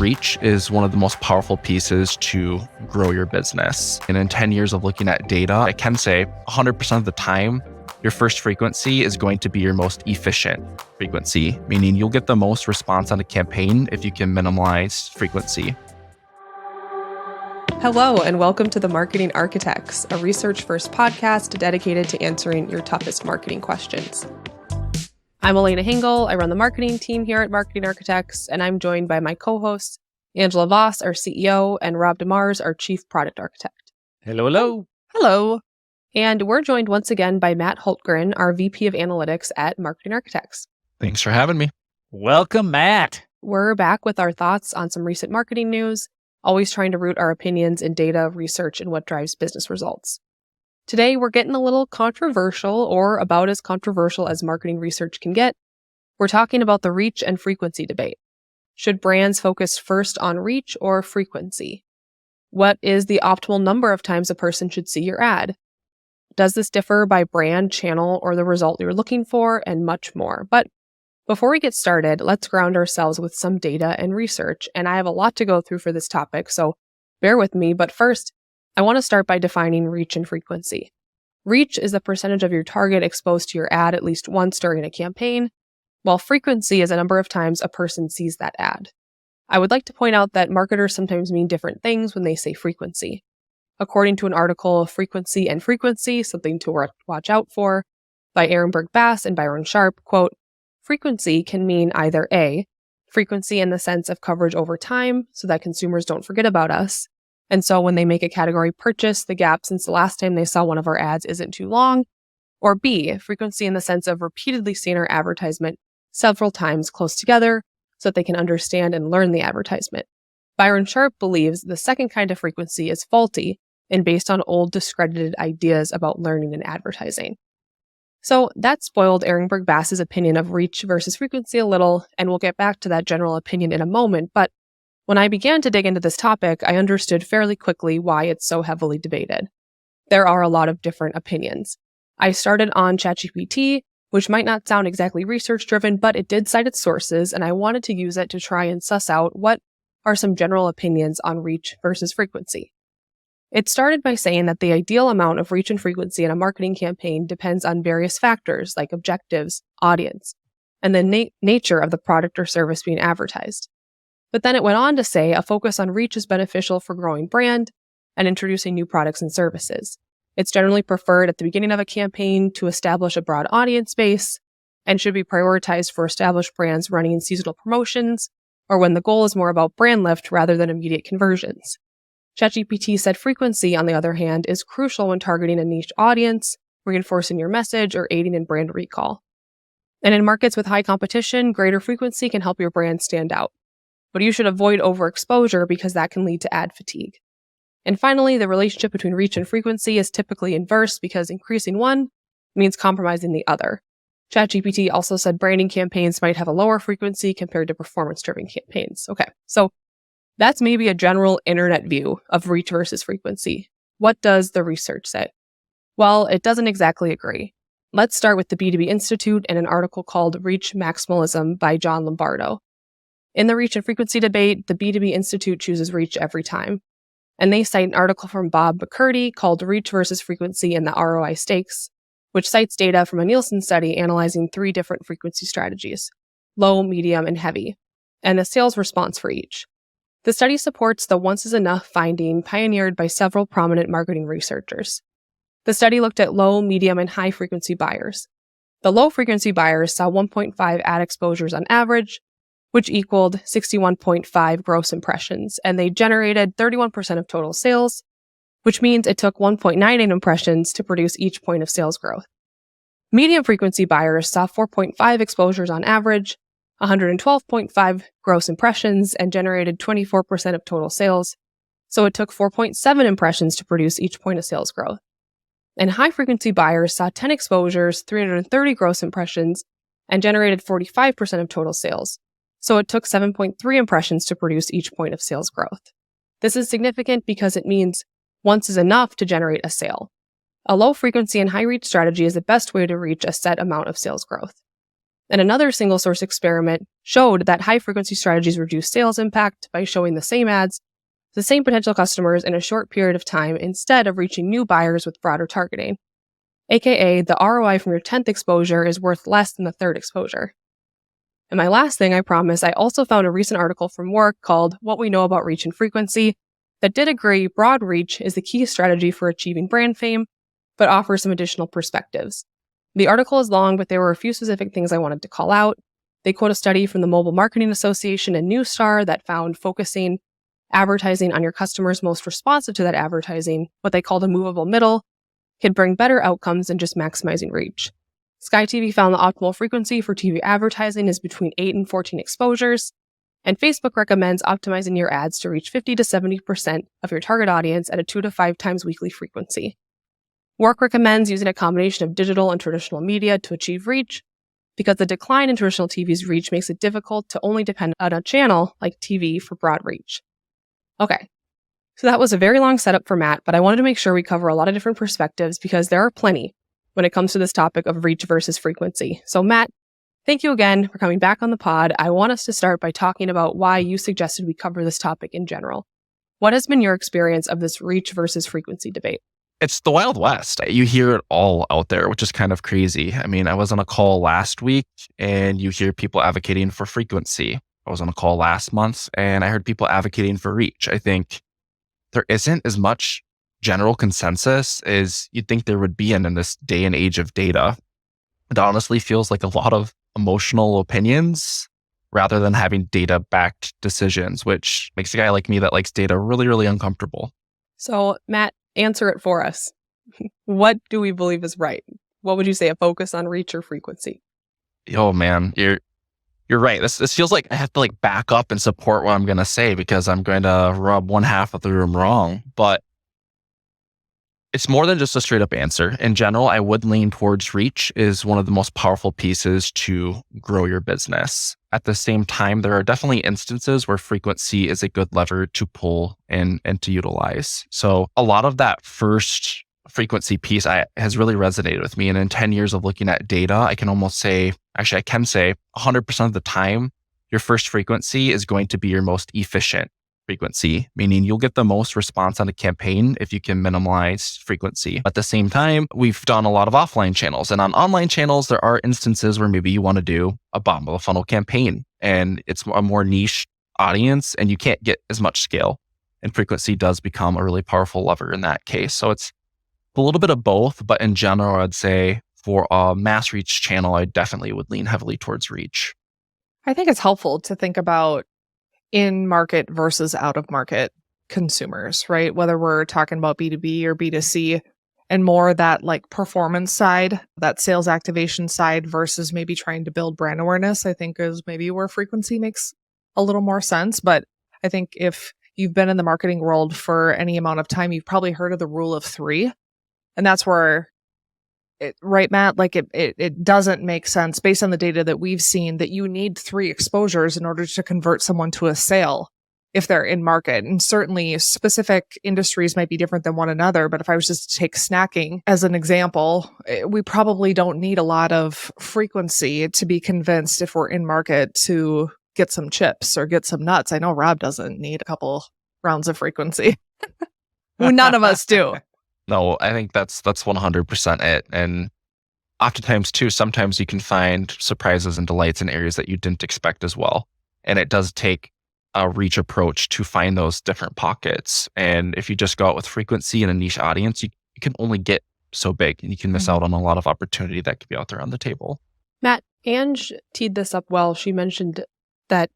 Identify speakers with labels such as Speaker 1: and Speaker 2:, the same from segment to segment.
Speaker 1: Reach is one of the most powerful pieces to grow your business. And in 10 years of looking at data, I can say 100% of the time, your first frequency is going to be your most efficient frequency, meaning you'll get the most response on a campaign if you can minimize frequency.
Speaker 2: Hello, and welcome to The Marketing Architects, a research-first podcast dedicated to answering your toughest marketing questions. I'm Elena Hingle. I run the marketing team here at Marketing Architects, and I'm joined by my co-hosts, Angela Voss, our CEO, and Rob DeMars, our Chief Product Architect.
Speaker 3: Hello.
Speaker 2: Hello. And we're joined once again by Matt Hultgren, our VP of Analytics at Marketing Architects.
Speaker 1: Thanks for having me.
Speaker 3: Welcome, Matt.
Speaker 2: We're back with our thoughts on some recent marketing news, always trying to root our opinions in data, research, and what drives business results. Today, we're getting a little controversial, or about as controversial as marketing research can get. We're talking about the reach and frequency debate. Should brands focus first on reach or frequency? What is the optimal number of times a person should see your ad? Does this differ by brand, channel, or the result you're looking for, and much more? But before we get started, let's ground ourselves with some data and research, and I have a lot to go through for this topic, so bear with me. But first, I want to start by defining reach and frequency. Reach is the percentage of your target exposed to your ad at least once during a campaign, while frequency is a number of times a person sees that ad. I would like to point out that marketers sometimes mean different things when they say frequency. According to an article, Frequency and Frequency, Something to Watch Out For, by Ehrenberg Bass and Byron Sharp, quote, frequency can mean either A, frequency in the sense of coverage over time so that consumers don't forget about us, and so when they make a category purchase, the gap since the last time they saw one of our ads isn't too long, or B, frequency in the sense of repeatedly seeing our advertisement several times close together so that they can understand and learn the advertisement. Byron Sharp believes the second kind of frequency is faulty and based on old discredited ideas about learning and advertising. So that spoiled Ehrenberg Bass's opinion of reach versus frequency a little, and we'll get back to that general opinion in a moment, but when I began to dig into this topic, I understood fairly quickly why it's so heavily debated. There are a lot of different opinions. I started on ChatGPT, which might not sound exactly research-driven, but it did cite its sources, and I wanted to use it to try and suss out what are some general opinions on reach versus frequency. It started by saying that the ideal amount of reach and frequency in a marketing campaign depends on various factors like objectives, audience, and the nature of the product or service being advertised. But then it went on to say a focus on reach is beneficial for growing brand and introducing new products and services. It's generally preferred at the beginning of a campaign to establish a broad audience base and should be prioritized for established brands running seasonal promotions or when the goal is more about brand lift rather than immediate conversions. ChatGPT said frequency, on the other hand, is crucial when targeting a niche audience, reinforcing your message, or aiding in brand recall. And in markets with high competition, greater frequency can help your brand stand out. But you should avoid overexposure because that can lead to ad fatigue. And finally, the relationship between reach and frequency is typically inverse because increasing one means compromising the other. ChatGPT also said branding campaigns might have a lower frequency compared to performance-driven campaigns. Okay, so that's maybe a general internet view of reach versus frequency. What does the research say? Well, it doesn't exactly agree. Let's start with the B2B Institute and an article called Reach Maximalism by John Lombardo. In the reach and frequency debate, the B2B Institute chooses reach every time. And they cite an article from Bob McCurdy called Reach versus Frequency and the ROI Stakes, which cites data from a Nielsen study analyzing 3 different frequency strategies, low, medium, and heavy, and the sales response for each. The study supports the once is enough finding pioneered by several prominent marketing researchers. The study looked at low, medium, and high frequency buyers. The low frequency buyers saw 1.5 ad exposures on average, which equaled 61.5 gross impressions, and they generated 31% of total sales, which means it took 1.98 impressions to produce each point of sales growth. Medium frequency buyers saw 4.5 exposures on average, 112.5 gross impressions, and generated 24% of total sales, so it took 4.7 impressions to produce each point of sales growth. And high frequency buyers saw 10 exposures, 330 gross impressions, and generated 45% of total sales, so it took 7.3 impressions to produce each point of sales growth. This is significant because it means once is enough to generate a sale. A low frequency and high reach strategy is the best way to reach a set amount of sales growth. And another single source experiment showed that high frequency strategies reduce sales impact by showing the same ads to the same potential customers in a short period of time instead of reaching new buyers with broader targeting. AKA, the ROI from your 10th exposure is worth less than the third exposure. And my last thing, I promise, I also found a recent article from Work called What We Know About Reach and Frequency that did agree broad reach is the key strategy for achieving brand fame, but offers some additional perspectives. The article is long, but there were a few specific things I wanted to call out. They quote a study from the Mobile Marketing Association and Newstar that found focusing advertising on your customers most responsive to that advertising, what they call the movable middle, can bring better outcomes than just maximizing reach. Sky TV found the optimal frequency for TV advertising is between 8 and 14 exposures, and Facebook recommends optimizing your ads to reach 50 to 70% of your target audience at a 2 to 5 times weekly frequency. Work recommends using a combination of digital and traditional media to achieve reach, because the decline in traditional TV's reach makes it difficult to only depend on a channel like TV for broad reach. Okay, so that was a very long setup for Matt, but I wanted to make sure we cover a lot of different perspectives because there are plenty when it comes to this topic of reach versus frequency. So Matt, thank you again for coming back on the pod. I want us to start by talking about why you suggested we cover this topic in general. What has been your experience of this reach versus frequency debate?
Speaker 1: It's the Wild West. You hear it all out there, which is kind of crazy. I mean, I was on a call last week and you hear people advocating for frequency. I was on a call last month and I heard people advocating for reach. I think there isn't as much general consensus as you'd think there would be in this day and age of data. It honestly feels like a lot of emotional opinions rather than having data-backed decisions, which makes a guy like me that likes data really, really uncomfortable.
Speaker 2: So Matt, answer it for us. What do we believe is right? What would you say, a focus on reach or frequency?
Speaker 1: Oh man, you're right. This feels like I have to back up and support what I'm going to say because I'm going to rub one half of the room wrong. But it's more than just a straight up answer. In general, I would lean towards reach is one of the most powerful pieces to grow your business. At the same time, there are definitely instances where frequency is a good lever to pull and to utilize. So a lot of that first frequency piece has really resonated with me. And in 10 years of looking at data, I can say 100% of the time, your first frequency is going to be your most efficient frequency, meaning you'll get the most response on a campaign if you can minimize frequency. At the same time, we've done a lot of offline channels, and on online channels, there are instances where maybe you want to do a bottom of the funnel campaign and it's a more niche audience and you can't get as much scale, and frequency does become a really powerful lever in that case. So it's a little bit of both, but in general, I'd say for a mass reach channel, I definitely would lean heavily towards reach.
Speaker 4: I think it's helpful to think about in-market versus out-of-market consumers, right? Whether we're talking about B2B or B2C, and more that performance side, that sales activation side versus maybe trying to build brand awareness, I think is maybe where frequency makes a little more sense. But I think if you've been in the marketing world for any amount of time, you've probably heard of the rule of 3. And that's where right, Matt? It doesn't make sense based on the data that we've seen that you need 3 exposures in order to convert someone to a sale if they're in market. And certainly specific industries might be different than one another. But if I was just to take snacking as an example, we probably don't need a lot of frequency to be convinced if we're in market to get some chips or get some nuts. I know Rob doesn't need a couple rounds of frequency. None of us do.
Speaker 1: No, I think that's 100% it. And oftentimes too, sometimes you can find surprises and delights in areas that you didn't expect as well. And it does take a reach approach to find those different pockets. And if you just go out with frequency in a niche audience, you can only get so big and you can miss out on a lot of opportunity that could be out there on the table.
Speaker 2: Matt, Ange teed this up well. She mentioned that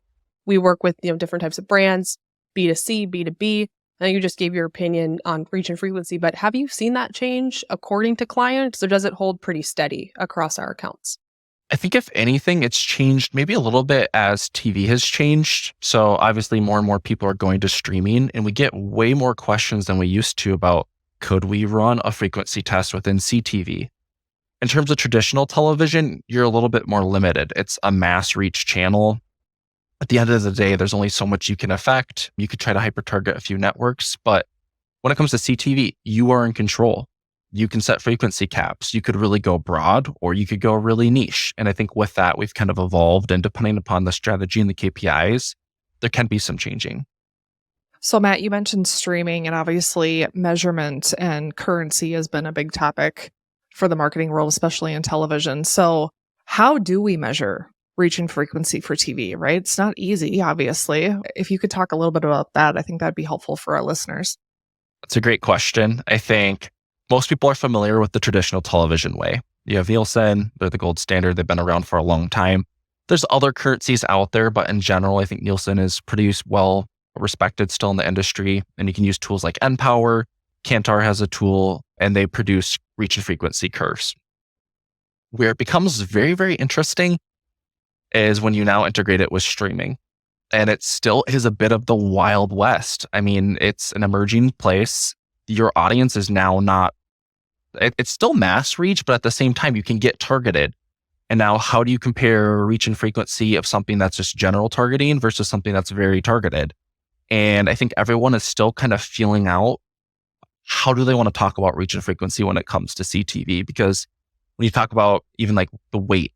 Speaker 2: we work with different types of brands, B2C, B2B. I know you just gave your opinion on reach and frequency, but have you seen that change according to clients, or does it hold pretty steady across our accounts?
Speaker 1: I think if anything, it's changed maybe a little bit as TV has changed. So obviously more and more people are going to streaming, and we get way more questions than we used to about, could we run a frequency test within CTV? In terms of traditional television, you're a little bit more limited. It's a mass reach channel. At the end of the day, there's only so much you can affect. You could try to hyper-target a few networks, but when it comes to CTV, you are in control. You can set frequency caps. You could really go broad or you could go really niche. And I think with that, we've kind of evolved, and depending upon the strategy and the KPIs, there can be some changing.
Speaker 4: So, Matt, you mentioned streaming, and obviously measurement and currency has been a big topic for the marketing world, especially in television. So, how do we measure reach and frequency for TV, right? It's not easy, obviously. If you could talk a little bit about that, I think that'd be helpful for our listeners.
Speaker 1: That's a great question. I think most people are familiar with the traditional television way. You have Nielsen, they're the gold standard. They've been around for a long time. There's other currencies out there, but in general, I think Nielsen is pretty well respected still in the industry. And you can use tools like NPower. Kantar has a tool, and they produce reach and frequency curves. Where it becomes very, very interesting is when you now integrate it with streaming. And it still is a bit of the Wild West. I mean, it's an emerging place. Your audience is now not, it's still mass reach, but at the same time, you can get targeted. And now, how do you compare reach and frequency of something that's just general targeting versus something that's very targeted? And I think everyone is still kind of feeling out how do they want to talk about reach and frequency when it comes to CTV? Because when you talk about even like the weight,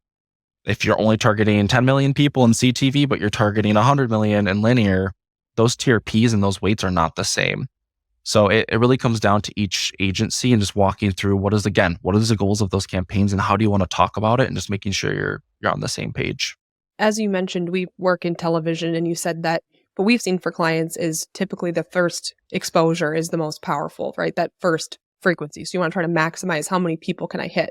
Speaker 1: if you're only targeting 10 million people in CTV, but you're targeting 100 million in linear, those TRPs and those weights are not the same. So it really comes down to each agency and just walking through what is the goals of those campaigns and how do you want to talk about it, and just making sure you're on the same page.
Speaker 2: As you mentioned, we work in television, and you said that what we've seen for clients is typically the first exposure is the most powerful, right? That first frequency. So you want to try to maximize how many people can I hit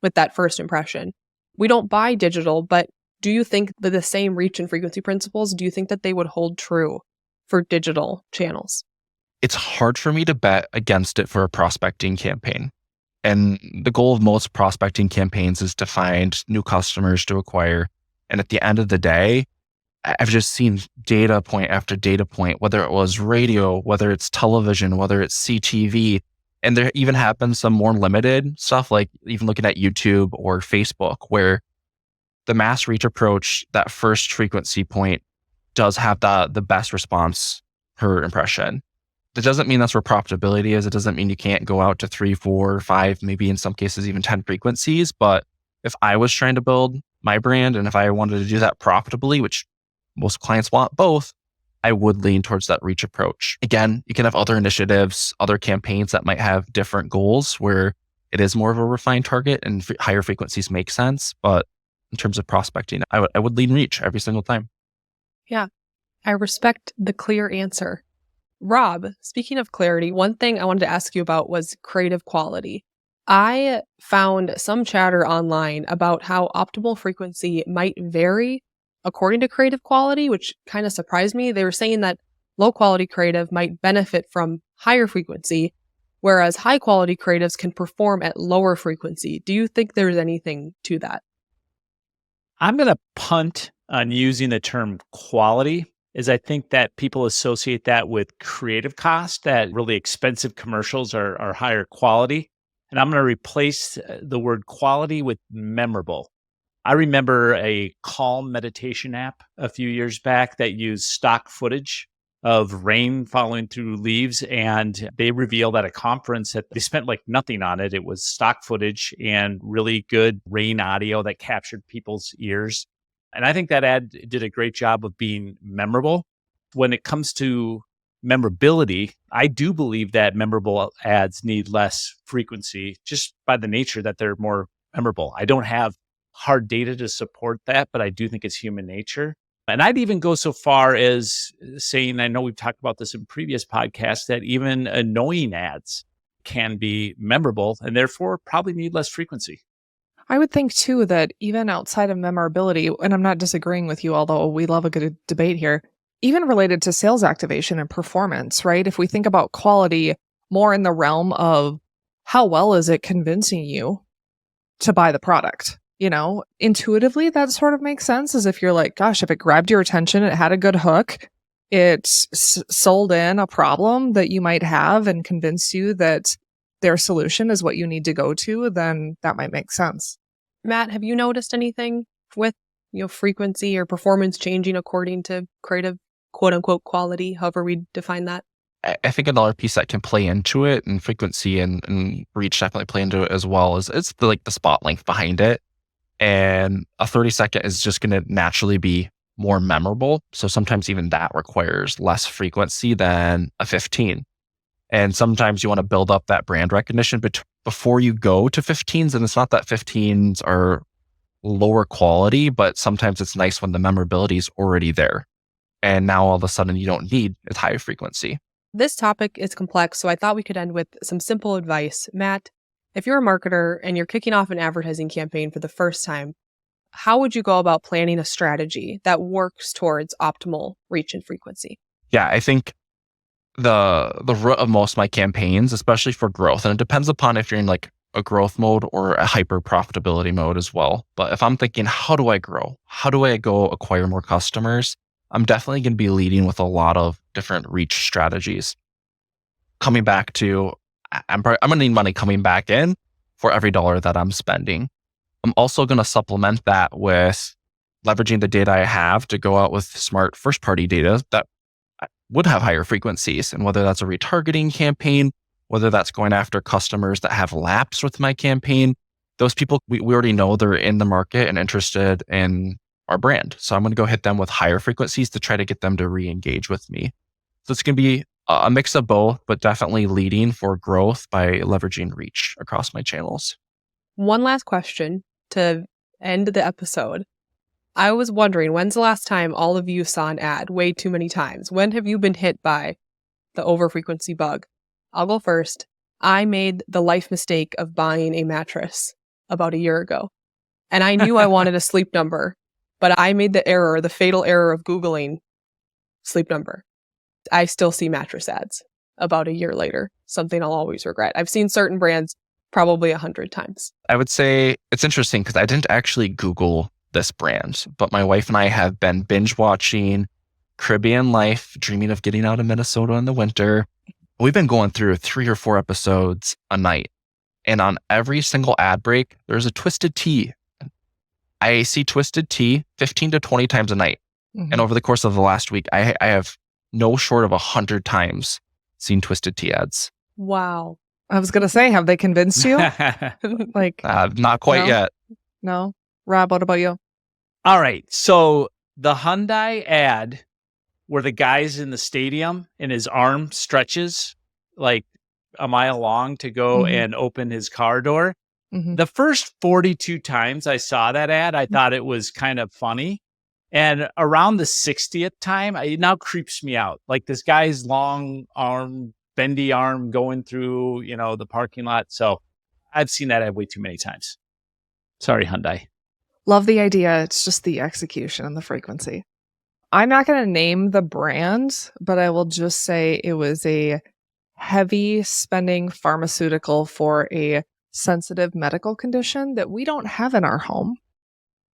Speaker 2: with that first impression. We don't buy digital, but do you think that the same reach and frequency principles, do you think that they would hold true for digital channels?
Speaker 1: It's hard for me to bet against it for a prospecting campaign. And the goal of most prospecting campaigns is to find new customers to acquire. And at the end of the day, I've just seen data point after data point, whether it was radio, whether it's television, whether it's CTV. And there even happens some more limited stuff, like even looking at YouTube or Facebook, where the mass reach approach, that first frequency point, does have the best response per impression. That doesn't mean that's where profitability is. It doesn't mean you can't go out to 3, 4, 5, maybe in some cases even 10 frequencies. But if I was trying to build my brand and if I wanted to do that profitably, which most clients want both, I would lean towards that reach approach. Again, you can have other initiatives, other campaigns that might have different goals where it is more of a refined target and higher frequencies make sense. But in terms of prospecting, I would lean reach every single time.
Speaker 2: Yeah, I respect the clear answer. Rob, speaking of clarity, one thing I wanted to ask you about was creative quality. I found some chatter online about how optimal frequency might vary according to creative quality, which kind of surprised me. They were saying that low quality creative might benefit from higher frequency, whereas high quality creatives can perform at lower frequency. Do you think there's anything to that?
Speaker 3: I'm going to punt on using the term quality, as I think that people associate that with creative cost, that really expensive commercials are higher quality. And I'm going to replace the word quality with memorable. I remember a calm meditation app a few years back that used stock footage of rain falling through leaves. And they revealed at a conference that they spent like nothing on it. It was stock footage and really good rain audio that captured people's ears. And I think that ad did a great job of being memorable. When it comes to memorability, I do believe that memorable ads need less frequency just by the nature that they're more memorable. I don't have hard data to support that, but I do think it's human nature. And I'd even go so far as saying, I know we've talked about this in previous podcasts, that even annoying ads can be memorable and therefore probably need less frequency.
Speaker 4: I would think too that even outside of memorability, and I'm not disagreeing with you, although we love a good debate here, even related to sales activation and performance, right? If we think about quality more in the realm of how well is it convincing you to buy the product? You know, intuitively, that sort of makes sense, as if you're like, gosh, if it grabbed your attention, it had a good hook, it sold in a problem that you might have and convinced you that their solution is what you need to go to, then that might make sense.
Speaker 2: Matt, have you noticed anything with, frequency or performance changing according to creative, quote unquote, quality, however we define that?
Speaker 1: I think another piece that can play into it, and frequency and reach definitely play into it as well, is it's the spot length behind it. And a 30-second is just going to naturally be more memorable. So sometimes even that requires less frequency than a 15. And sometimes you want to build up that brand recognition before you go to 15s. And it's not that 15s are lower quality, but sometimes it's nice when the memorability is already there. And now all of a sudden you don't need as high a frequency.
Speaker 2: This topic is complex, so I thought we could end with some simple advice. Matt, if you're a marketer and you're kicking off an advertising campaign for the first time, how would you go about planning a strategy that works towards optimal reach and frequency?
Speaker 1: Yeah, I think the root of most of my campaigns, especially for growth, and it depends upon if you're in like a growth mode or a hyper profitability mode as well. But if I'm thinking, how do I grow? How do I go acquire more customers? I'm definitely going to be leading with a lot of different reach strategies. Coming back to, I'm going to need money coming back in for every dollar that I'm spending. I'm also going to supplement that with leveraging the data I have to go out with smart first party data that would have higher frequencies. And whether that's a retargeting campaign, whether that's going after customers that have lapsed with my campaign, those people, we already know they're in the market and interested in our brand. So I'm going to go hit them with higher frequencies to try to get them to re-engage with me. So it's going to be a mix of both, but definitely leading for growth by leveraging reach across my channels.
Speaker 2: One last question to end the episode. I was wondering, when's the last time all of you saw an ad way too many times? When have you been hit by the overfrequency bug? I'll go first. I made the life mistake of buying a mattress about a year ago. And I knew I wanted a sleep number, but I made the fatal error of Googling sleep number. I still see mattress ads about a year later, something I'll always regret. I've seen certain brands probably 100 times.
Speaker 1: I would say it's interesting because I didn't actually Google this brand, but my wife and I have been binge watching Caribbean Life, dreaming of getting out of Minnesota in the winter. We've been going through 3 or 4 episodes a night. And on every single ad break, there's a Twisted Tea. I see Twisted Tea 15 to 20 times a night. Mm-hmm. And over the course of the last week, I have no short of 100 times seen Twisted Tea ads.
Speaker 2: Wow.
Speaker 4: I was going to say, have they convinced you?
Speaker 1: Not quite yet.
Speaker 4: No. Rob, what about you?
Speaker 3: All right. So the Hyundai ad where the guy's in the stadium and his arm stretches like a mile long to go and open his car door. Mm-hmm. The first 42 times I saw that ad, I thought it was kind of funny. And around the 60th time, it now creeps me out. Like this guy's long arm, bendy arm going through, the parking lot. So I've seen that ad way too many times. Sorry, Hyundai.
Speaker 4: Love the idea. It's just the execution and the frequency. I'm not going to name the brand, but I will just say it was a heavy spending pharmaceutical for a sensitive medical condition that we don't have in our home.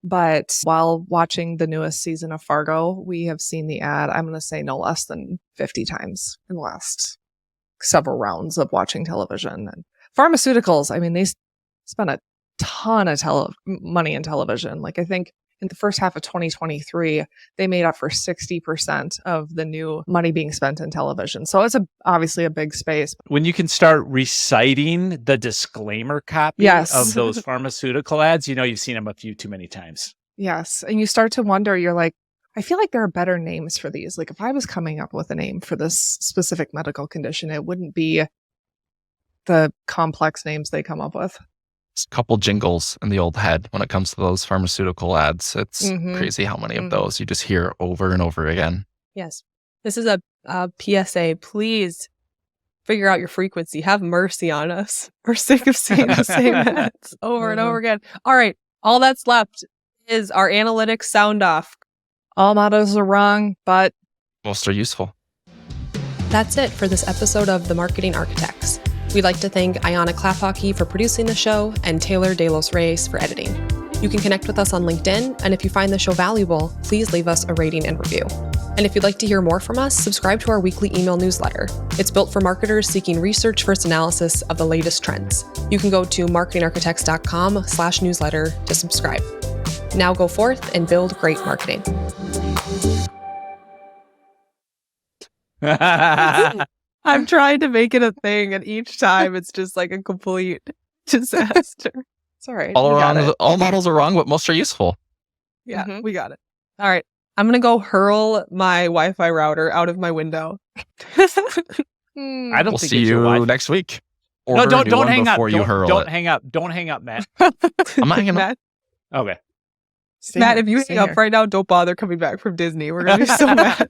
Speaker 4: But while watching the newest season of Fargo, we have seen the ad, I'm going to say no less than 50 times in the last several rounds of watching television. And pharmaceuticals, I mean, they spend a ton of money in television. Like I think in the first half of 2023, they made up for 60% of the new money being spent in television. So it's obviously a big space.
Speaker 3: When you can start reciting the disclaimer copy of those pharmaceutical ads, you've seen them a few too many times.
Speaker 4: Yes. And you start to wonder, you're like, I feel like there are better names for these. Like if I was coming up with a name for this specific medical condition, it wouldn't be the complex names they come up with.
Speaker 1: A couple jingles in the old head when it comes to those pharmaceutical ads. It's crazy how many of those you just hear over and over again.
Speaker 2: Yes. This is a PSA. Please figure out your frequency. Have mercy on us. We're sick of seeing the same ads over and over again. All right. All that's left is our analytics sound off.
Speaker 4: All mottos are wrong, but
Speaker 1: most are useful.
Speaker 2: That's it for this episode of The Marketing Architects. We'd like to thank Ayana Klaphocky for producing the show and Taylor De Los Reyes for editing. You can connect with us on LinkedIn, and if you find the show valuable, please leave us a rating and review. And if you'd like to hear more from us, subscribe to our weekly email newsletter. It's built for marketers seeking research-first analysis of the latest trends. You can go to marketingarchitects.com/newsletter to subscribe. Now go forth and build great marketing. I'm trying to make it a thing, and each time it's just like a complete disaster. It's all right.
Speaker 1: All
Speaker 2: we got
Speaker 1: wrong.
Speaker 2: it.
Speaker 1: All models are wrong, but most are useful.
Speaker 2: Yeah, we got it. All right. I'm going to go hurl my Wi-Fi router out of my window.
Speaker 3: I don't
Speaker 1: We'll
Speaker 3: think
Speaker 1: see
Speaker 3: it's your
Speaker 1: you
Speaker 3: wife.
Speaker 1: next week.
Speaker 3: No,
Speaker 1: Order a new
Speaker 3: don't
Speaker 1: one
Speaker 3: hang up.
Speaker 1: before you hurl
Speaker 3: Don't
Speaker 1: it.
Speaker 3: hang up. Don't hang up, Matt.
Speaker 1: I'm not hanging up.
Speaker 2: Matt,
Speaker 3: Okay.
Speaker 2: Matt, if you hang up right now, don't bother coming back from Disney. We're going to be so mad.